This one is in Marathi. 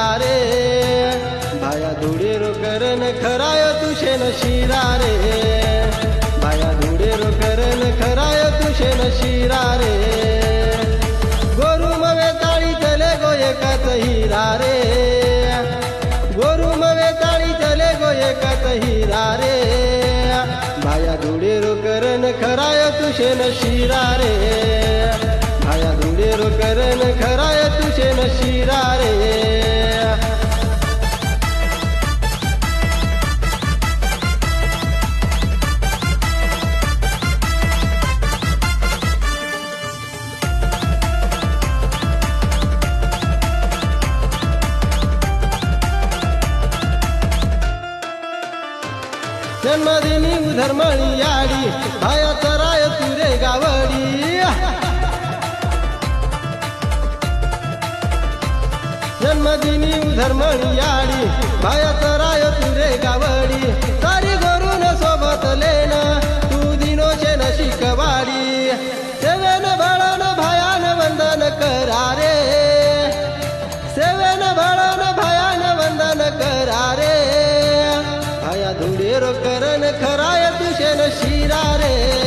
शिरा रे भाया धुडेरो करन खराय तुशेन शिरा रे भाया धुडेरो करन खराय तुशेन शिरा रे गोरू मवे ताळी चले गो एकाच हिरा रे गोरू मवे ताळी चले गो एकाच हिरा रे भाया धुडेरो करन खराय तुशेन शिरा रे भाया धुडेरो करन खराय तुशेन शिरा रे जन्मदिनी उधरमळी याडी भाया चराय तुरे गावडी जन्मदिनी उधरमळी याडी भाया चराय तुरे गावडी सारी गोरून सोबत लेन तू दिनोचे न शिकवाडी सेवेन बळन भायान वंदन करा रे सेवेन बळन भायान वंदन करा रे भाया धुडेरो करन खराय तुशेन शिरा रे